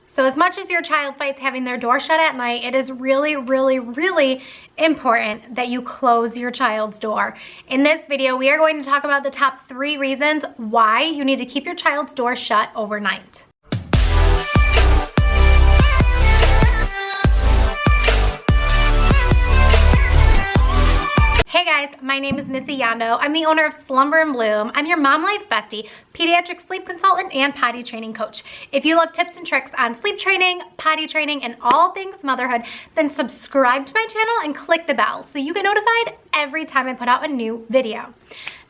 So as much as your child fights having their door shut at night, it is really, really, really important that you close your child's door. In this video, we are going to talk about the top 3 reasons why you need to keep your child's door shut overnight. Hey guys, my name is Missy Yondo. I'm the owner of Slumber and Bloom. I'm your mom life bestie, pediatric sleep consultant, and potty training coach. If you love tips and tricks on sleep training, potty training, and all things motherhood, then subscribe to my channel and click the bell so you get notified every time I put out a new video.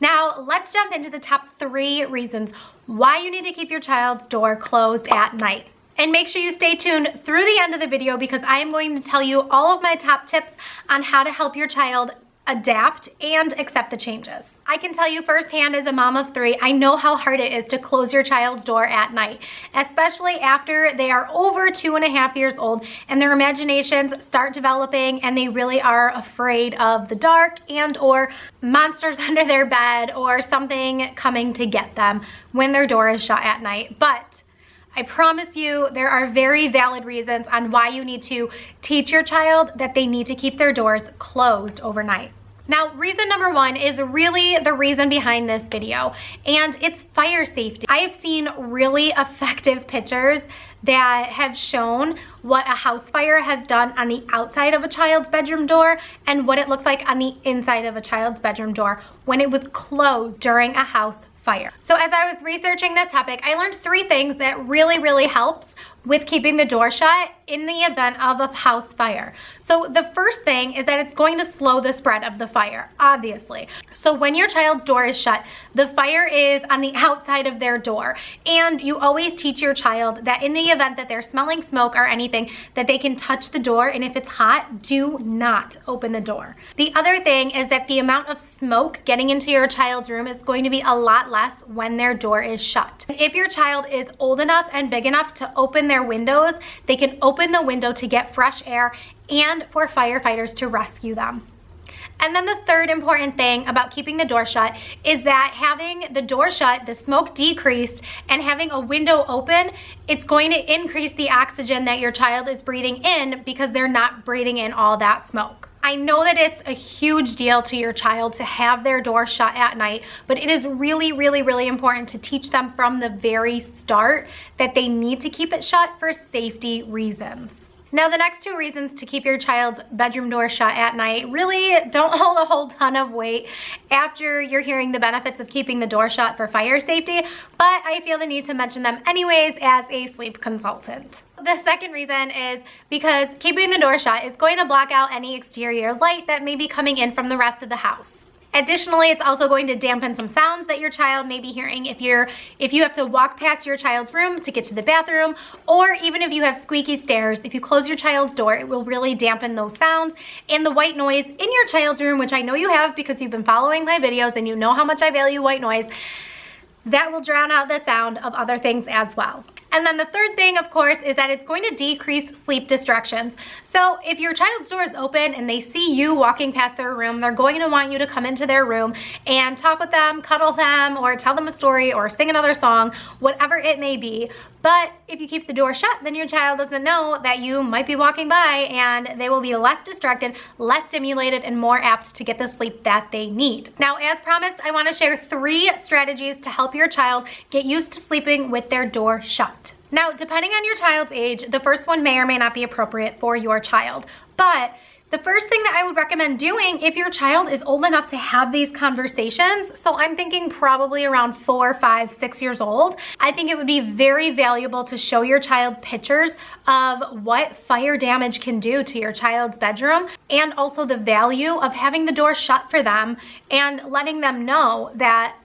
Now, let's jump into the top 3 reasons why you need to keep your child's door closed at night. And make sure you stay tuned through the end of the video because I am going to tell you all of my top tips on how to help your child adapt and accept the changes. I can tell you firsthand as a mom of 3, I know how hard it is to close your child's door at night, especially after they are over 2.5 years old and their imaginations start developing and they really are afraid of the dark and or monsters under their bed or something coming to get them when their door is shut at night. But I promise you there are very valid reasons on why you need to teach your child that they need to keep their doors closed overnight. Now, reason number 1 is really the reason behind this video, and it's fire safety. I have seen really effective pictures that have shown what a house fire has done on the outside of a child's bedroom door and what it looks like on the inside of a child's bedroom door when it was closed during a house fire. So as I was researching this topic, I learned 3 things that really helps with keeping the door shut in the event of a house fire. So the first thing is that it's going to slow the spread of the fire, obviously. So when your child's door is shut, the fire is on the outside of their door. And you always teach your child that in the event that they're smelling smoke or anything, that they can touch the door, and if it's hot, do not open the door. The other thing is that the amount of smoke getting into your child's room is going to be a lot less when their door is shut. If your child is old enough and big enough to open their windows, they can open the window to get fresh air and for firefighters to rescue them. And then the third important thing about keeping the door shut is that having the door shut, the smoke decreased, and having a window open, it's going to increase the oxygen that your child is breathing in because they're not breathing in all that smoke. I know that it's a huge deal to your child to have their door shut at night, but it is really important to teach them from the very start that they need to keep it shut for safety reasons. Now, the next 2 reasons to keep your child's bedroom door shut at night really don't hold a whole ton of weight after you're hearing the benefits of keeping the door shut for fire safety, but I feel the need to mention them anyways as a sleep consultant. The second reason is because keeping the door shut is going to block out any exterior light that may be coming in from the rest of the house. Additionally, it's also going to dampen some sounds that your child may be hearing if you have to walk past your child's room to get to the bathroom, or even if you have squeaky stairs. If you close your child's door, it will really dampen those sounds. And the white noise in your child's room, which I know you have because you've been following my videos and you know how much I value white noise, that will drown out the sound of other things as well. And then the third thing, of course, is that it's going to decrease sleep distractions. So if your child's door is open and they see you walking past their room, they're going to want you to come into their room and talk with them, cuddle them, or tell them a story or sing another song, whatever it may be. But if you keep the door shut, then your child doesn't know that you might be walking by, and they will be less distracted, less stimulated, and more apt to get the sleep that they need. Now, as promised, I want to share 3 strategies to help your child get used to sleeping with their door shut. Now, depending on your child's age, the first one may or may not be appropriate for your child, but the first thing that I would recommend doing if your child is old enough to have these conversations, so I'm thinking probably around 4, 5, 6 years old, I think it would be very valuable to show your child pictures of what fire damage can do to your child's bedroom, and also the value of having the door shut for them and letting them know that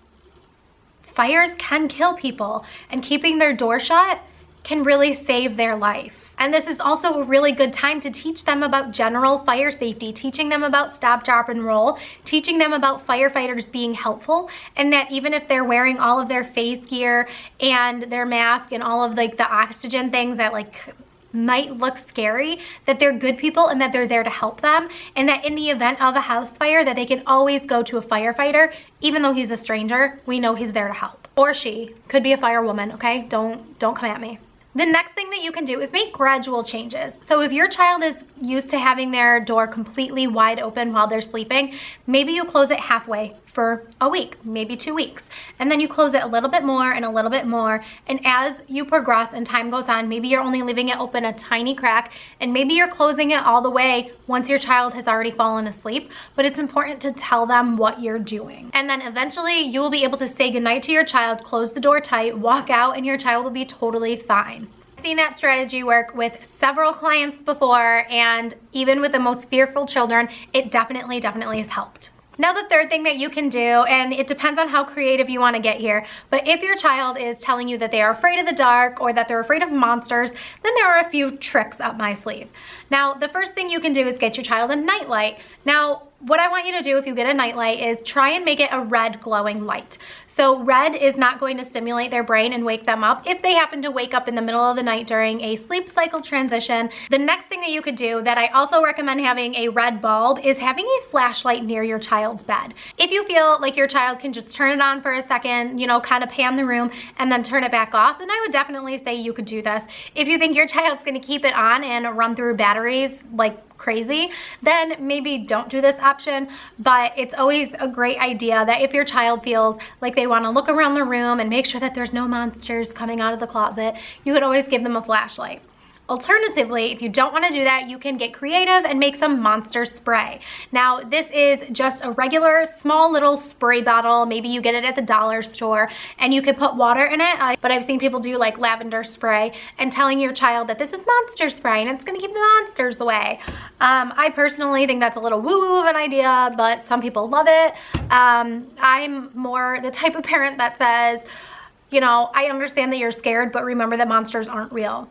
fires can kill people and keeping their door shut can really save their life. And this is also a really good time to teach them about general fire safety, teaching them about stop, drop, and roll, teaching them about firefighters being helpful, and that even if they're wearing all of their face gear and their mask and all of like the oxygen things that like might look scary, that they're good people and that they're there to help them, and that in the event of a house fire that they can always go to a firefighter. Even though he's a stranger, we know he's there to help. Or she could be a firewoman, okay? Don't come at me. The next thing that you can do is make gradual changes. So if your child is used to having their door completely wide open while they're sleeping, maybe you close it halfway for a week, maybe 2 weeks. And then you close it a little bit more and a little bit more. And as you progress and time goes on, maybe you're only leaving it open a tiny crack, and maybe you're closing it all the way once your child has already fallen asleep. But it's important to tell them what you're doing. And then eventually you will be able to say goodnight to your child, close the door tight, walk out, and your child will be totally fine. I've seen that strategy work with several clients before, and even with the most fearful children, it definitely has helped. Now the third thing that you can do, and it depends on how creative you want to get here, but if your child is telling you that they are afraid of the dark or that they're afraid of monsters, then there are a few tricks up my sleeve. Now the first thing you can do is get your child a nightlight. Now what I want you to do if you get a nightlight is try and make it a red glowing light. So red is not going to stimulate their brain and wake them up if they happen to wake up in the middle of the night during a sleep cycle transition. The next thing that you could do that I also recommend having a red bulb is having a flashlight near your child's bed. If you feel like your child can just turn it on for a second, you know, kind of pan the room and then turn it back off, then I would definitely say you could do this. If you think your child's going to keep it on and run through batteries like crazy, then maybe don't do this option. But it's always a great idea that if your child feels like they want to look around the room and make sure that there's no monsters coming out of the closet, you could always give them a flashlight. Alternatively, if you don't want to do that, you can get creative and make some monster spray. Now, this is just a regular small little spray bottle. Maybe you get it at the dollar store and you can put water in it. But I've seen people do like lavender spray and telling your child that this is monster spray and it's going to keep the monsters away. I personally think that's a little woo-woo of an idea, but some people love it. I'm more the type of parent that says, you know, I understand that you're scared, but remember that monsters aren't real.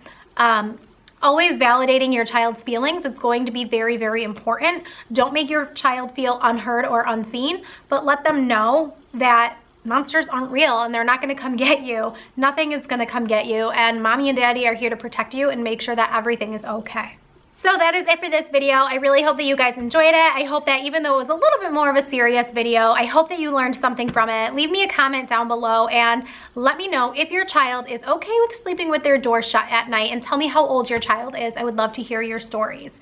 Always validating your child's feelings. It's going to be very important. Don't make your child feel unheard or unseen, but let them know that monsters aren't real and they're not going to come get you. Nothing is going to come get you, and mommy and daddy are here to protect you and make sure that everything is okay. So that is it for this video. I really hope that you guys enjoyed it. I hope that even though it was a little bit more of a serious video, I hope that you learned something from it. Leave me a comment down below and let me know if your child is okay with sleeping with their door shut at night, and tell me how old your child is. I would love to hear your stories.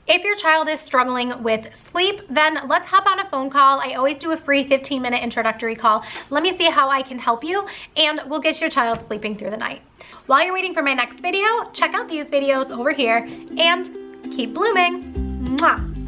If your child is struggling with sleep, then let's hop on a phone call. I always do a free 15-minute introductory call. Let me see how I can help you, and we'll get your child sleeping through the night. While you're waiting for my next video, check out these videos over here and keep blooming. Mwah.